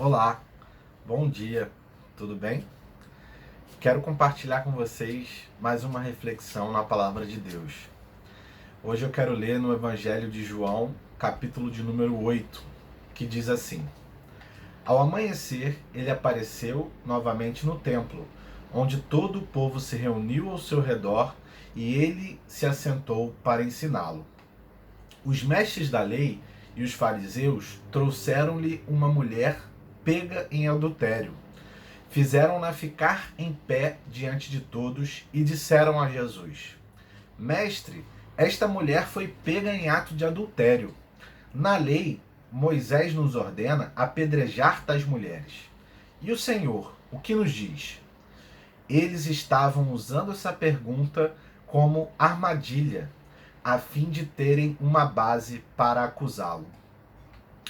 Olá, bom dia, tudo bem? Quero compartilhar com vocês mais uma reflexão na Palavra de Deus. Hoje eu quero ler no Evangelho de João, capítulo de número 8, que diz assim: Ao amanhecer, ele apareceu novamente no templo, onde todo o povo se reuniu ao seu redor e ele se assentou para ensiná-lo. Os mestres da lei e os fariseus trouxeram-lhe uma mulher pega em adultério. Fizeram-na ficar em pé diante de todos e disseram a Jesus: Mestre, esta mulher foi pega em ato de adultério. Na lei, Moisés nos ordena apedrejar tais mulheres. E o Senhor, o que nos diz? Eles estavam usando essa pergunta como armadilha, a fim de terem uma base para acusá-lo.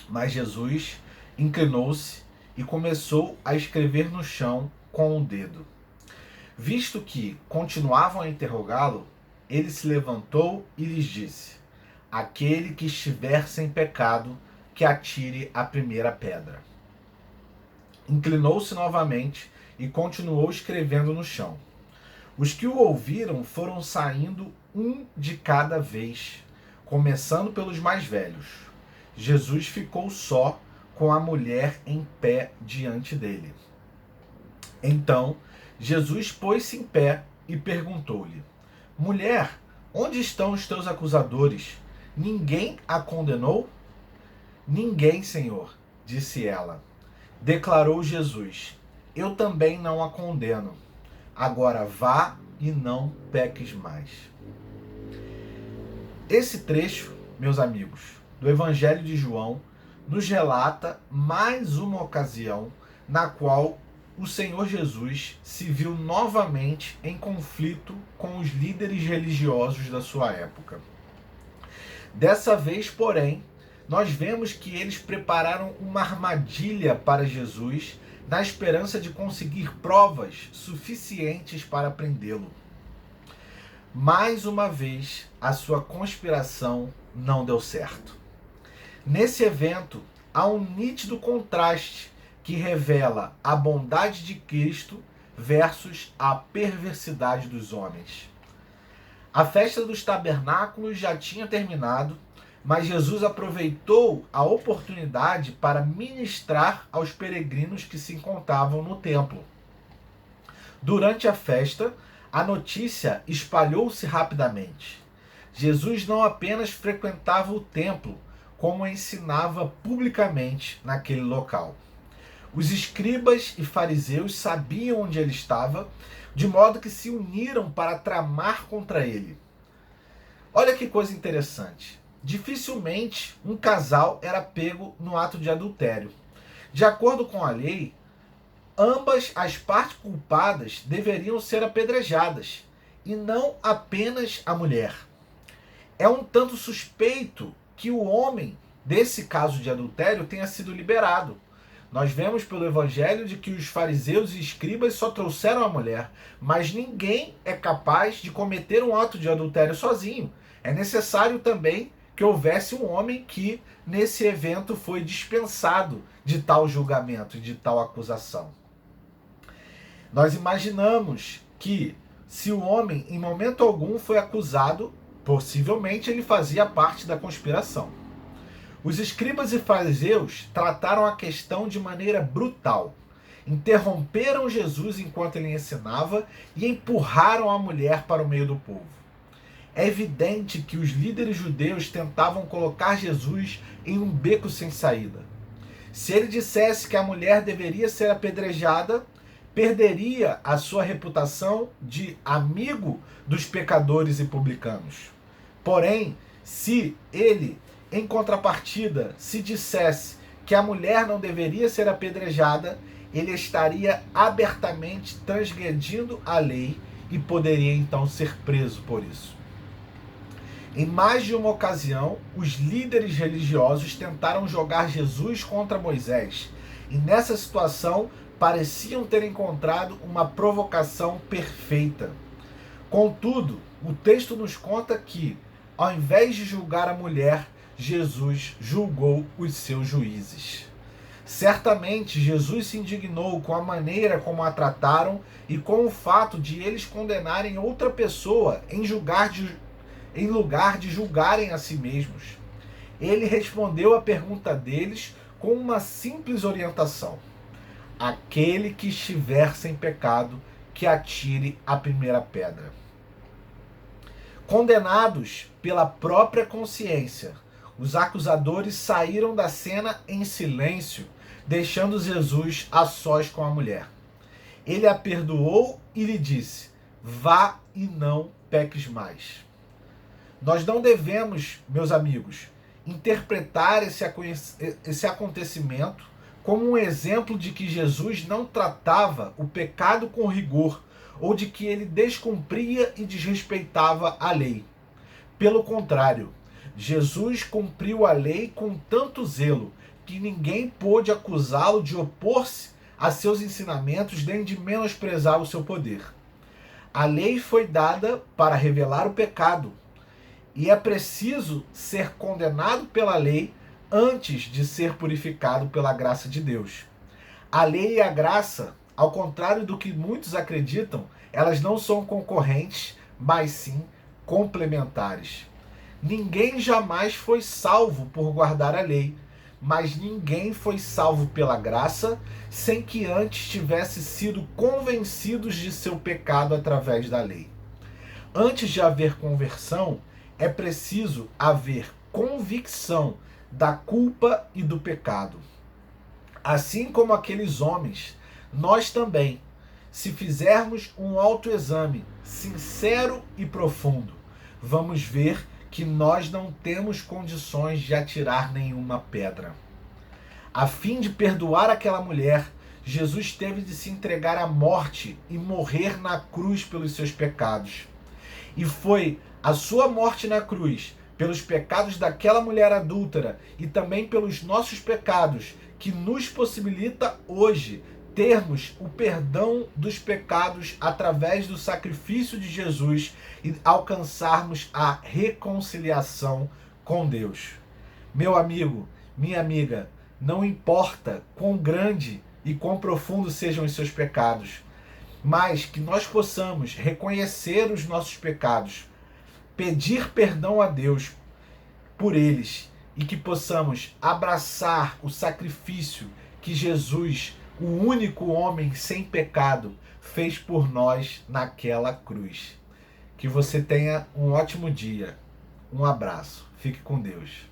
Mas Jesus inclinou-se e começou a escrever no chão com o dedo. Visto que continuavam a interrogá-lo, ele se levantou e lhes disse: Aquele que estiver sem pecado, que atire a primeira pedra. Inclinou-se novamente e continuou escrevendo no chão. Os que o ouviram foram saindo um de cada vez, começando pelos mais velhos. Jesus ficou só com a mulher em pé diante dele. Então, Jesus pôs-se em pé e perguntou-lhe: Mulher, onde estão os teus acusadores? Ninguém a condenou? Ninguém, Senhor, disse ela. Declarou Jesus: Eu também não a condeno. Agora vá e não peques mais. Esse trecho, meus amigos, do Evangelho de João, nos relata mais uma ocasião na qual o Senhor Jesus se viu novamente em conflito com os líderes religiosos da sua época. Dessa vez, porém, nós vemos que eles prepararam uma armadilha para Jesus na esperança de conseguir provas suficientes para prendê-lo. Mais uma vez, a sua conspiração não deu certo. Nesse evento, há um nítido contraste que revela a bondade de Cristo versus a perversidade dos homens. A festa dos tabernáculos já tinha terminado, mas Jesus aproveitou a oportunidade para ministrar aos peregrinos que se encontravam no templo. Durante a festa, a notícia espalhou-se rapidamente. Jesus não apenas frequentava o templo, como ensinava publicamente naquele local. Os escribas e fariseus sabiam onde ele estava, de modo que se uniram para tramar contra ele. Olha que coisa interessante. Dificilmente um casal era pego no ato de adultério. De acordo com a lei, ambas as partes culpadas deveriam ser apedrejadas, e não apenas a mulher. É um tanto suspeito que o homem desse caso de adultério tenha sido liberado. Nós vemos pelo Evangelho de que os fariseus e escribas só trouxeram a mulher, mas ninguém é capaz de cometer um ato de adultério sozinho. É necessário também que houvesse um homem que, nesse evento, foi dispensado de tal julgamento e de tal acusação. Nós imaginamos que, se o homem em momento algum foi acusado, possivelmente ele fazia parte da conspiração. Os escribas e fariseus trataram a questão de maneira brutal. Interromperam Jesus enquanto ele ensinava e empurraram a mulher para o meio do povo. É evidente que os líderes judeus tentavam colocar Jesus em um beco sem saída. Se ele dissesse que a mulher deveria ser apedrejada, perderia a sua reputação de amigo dos pecadores e publicanos. Porém, se ele, em contrapartida, se dissesse que a mulher não deveria ser apedrejada, ele estaria abertamente transgredindo a lei e poderia então ser preso por isso. Em mais de uma ocasião, os líderes religiosos tentaram jogar Jesus contra Moisés, e nessa situação pareciam ter encontrado uma provocação perfeita. Contudo, o texto nos conta que, ao invés de julgar a mulher, Jesus julgou os seus juízes. Certamente Jesus se indignou com a maneira como a trataram e com o fato de eles condenarem outra pessoa em lugar de julgarem a si mesmos. Ele respondeu à pergunta deles com uma simples orientação: aquele que estiver sem pecado, que atire a primeira pedra. Condenados pela própria consciência, os acusadores saíram da cena em silêncio, deixando Jesus a sós com a mulher. Ele a perdoou e lhe disse: vá e não peques mais. Nós não devemos, meus amigos, interpretar esse acontecimento como um exemplo de que Jesus não tratava o pecado com rigor ou de que ele descumpria e desrespeitava a lei. Pelo contrário, Jesus cumpriu a lei com tanto zelo que ninguém pôde acusá-lo de opor-se a seus ensinamentos nem de menosprezar o seu poder. A lei foi dada para revelar o pecado, e é preciso ser condenado pela lei antes de ser purificado pela graça de Deus. A lei e a graça, ao contrário do que muitos acreditam, elas não são concorrentes, mas sim complementares. Ninguém jamais foi salvo por guardar a lei, mas ninguém foi salvo pela graça sem que antes tivesse sido convencidos de seu pecado através da lei. Antes de haver conversão, é preciso haver convicção da culpa e do pecado. Assim como aqueles homens, nós também, se fizermos um autoexame sincero e profundo, vamos ver que nós não temos condições de atirar nenhuma pedra. A fim de perdoar aquela mulher, Jesus teve de se entregar à morte e morrer na cruz pelos seus pecados. E foi a sua morte na cruz, pelos pecados daquela mulher adúltera e também pelos nossos pecados, que nos possibilita hoje termos o perdão dos pecados através do sacrifício de Jesus e alcançarmos a reconciliação com Deus. Meu amigo, minha amiga, não importa quão grande e quão profundo sejam os seus pecados, mas que nós possamos reconhecer os nossos pecados, pedir perdão a Deus por eles e que possamos abraçar o sacrifício que Jesus, o único homem sem pecado, fez por nós naquela cruz. Que você tenha um ótimo dia. Um abraço. Fique com Deus.